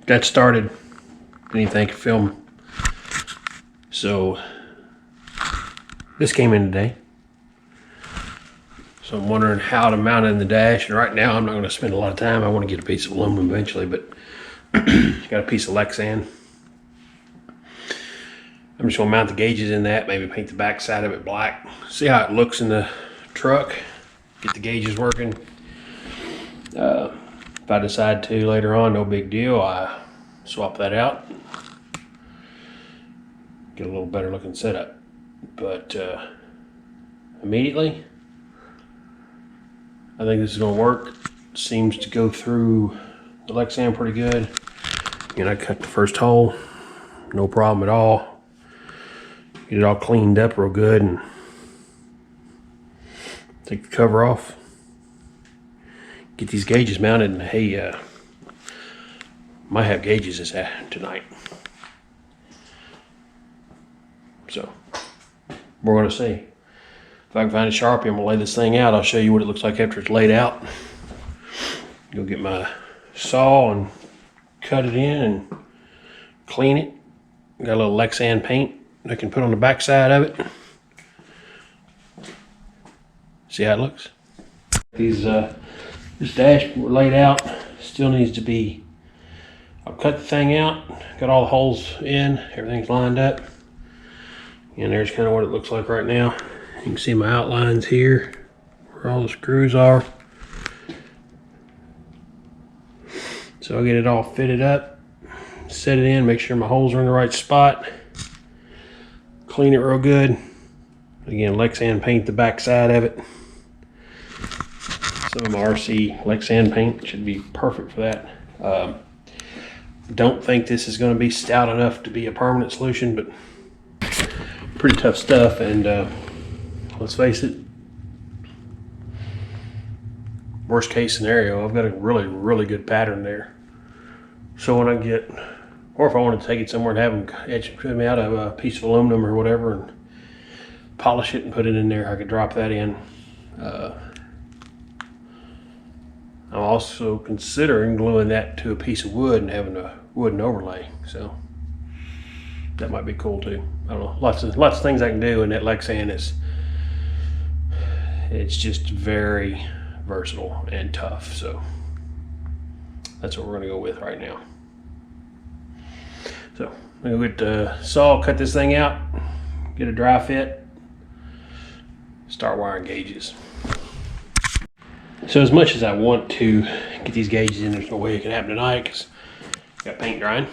got started. Anything could film. So this came in today. So I'm wondering how to mount it in the dash. And right now I'm not going to spend a lot of time. I want to get a piece of aluminum eventually, but got a piece of Lexan. I'm just going to mount the gauges in that, maybe paint the back side of it black. See how it looks in the truck. Get the gauges working. If I decide to later on, no big deal. I swap that out. Get a little better looking setup. But immediately, I think this is going to work. Seems to go through the Lexan pretty good. And I cut the first hole. No problem at all. Get it all cleaned up real good and take the cover off. Get these gauges mounted, and hey, might have gauges this tonight. So we're gonna see. If I can find a Sharpie, I'm gonna lay this thing out. I'll show you what it looks like after it's laid out. Go get my saw and cut it in and clean it. Got a little Lexan paint I can put on the back side of it. See how it looks? These this dash laid out still needs to be. I've cut the thing out, got all the holes in, everything's lined up, and there's kind of what it looks like right now. You can see my outlines here where all the screws are. So I'll get it all fitted up, set it in, make sure my holes are in the right spot. Clean it real good. Again, Lexan paint the back side of it. Some of my RC Lexan paint should be perfect for that. Don't think this is going to be stout enough to be a permanent solution, but pretty tough stuff. And let's face it, worst case scenario, I've got a really good pattern there. So when I get, or if I want to take it somewhere and have them etch me out of a piece of aluminum or whatever and polish it and put it in there, I could drop that in. I'm also considering gluing that to a piece of wood and having a wooden overlay. So that might be cool too. I don't know. Lots of things I can do, and that Lexan it's just very versatile and tough. So that's what we're gonna go with right now. So I'm gonna get the saw, cut this thing out, get a dry fit, start wiring gauges. So as much as I want to get these gauges in, there's no way it can happen tonight because I got paint drying.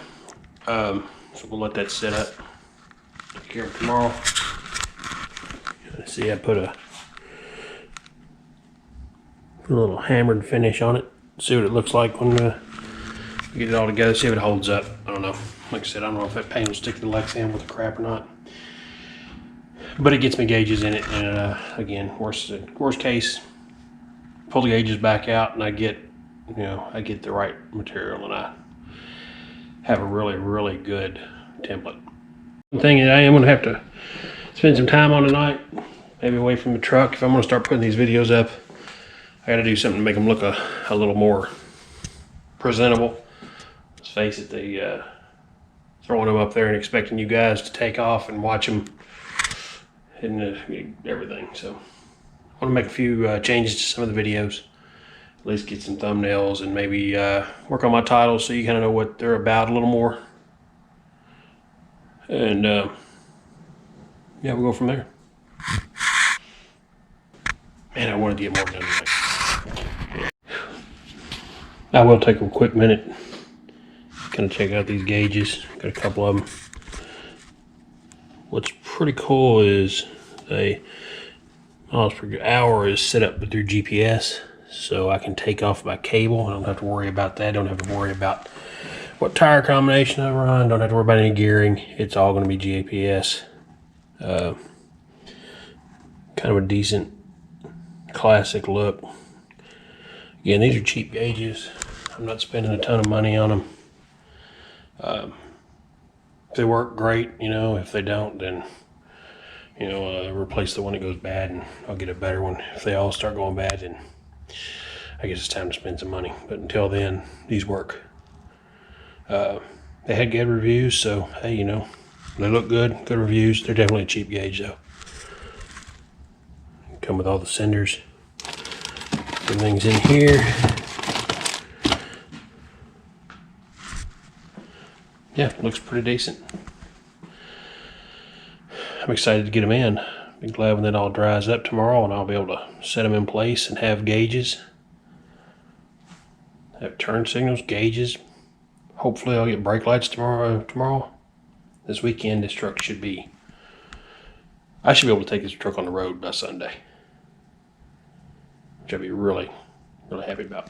So we'll let that sit up. Take care of it tomorrow. See, I put a little hammered finish on it. See what it looks like when we get it all together. See if it holds up. I don't know. Like I said, I don't know if that paint will stick to the Lexan with the crap or not. But it gets me gauges in it. And again, worst case, pull the gauges back out and I get the right material and I have a really good template. One thing that I am going to have to spend some time on tonight, maybe away from the truck, if I'm going to start putting these videos up, I got to do something to make them look a little more presentable. Let's face it, throwing them up there and expecting you guys to take off and watch them and everything. So I want to make a few changes to some of the videos, at least get some thumbnails and maybe work on my titles so you kind of know what they're about a little more. And yeah, we'll go from there. Man, I wanted to get more done tonight. I will take a quick minute, kind of check out these gauges. Got a couple of them. What's pretty cool is miles per hour is set up with their GPS, so I can take off my cable. I don't have to worry about that. Don't have to worry about what tire combination I run. Don't have to worry about any gearing. It's all going to be GPS. Kind of a decent classic look. Again, these are cheap gauges. I'm not spending a ton of money on them. If they work, great. If they don't, then replace the one that goes bad and I'll get a better one. If they all start going bad, then I guess it's time to spend some money. But until then, these work. They had good reviews, so hey, you know, they look good. Good reviews. They're definitely a cheap gauge though. Come with all the cinders. Everything's in here. Yeah, looks pretty decent. I'm excited to get them in. Be glad when that all dries up tomorrow and I'll be able to set them in place and have gauges. Have turn signals, gauges. Hopefully I'll get brake lights tomorrow. This weekend this truck should be, I should be able to take this truck on the road by Sunday, which I'd be really, really happy about.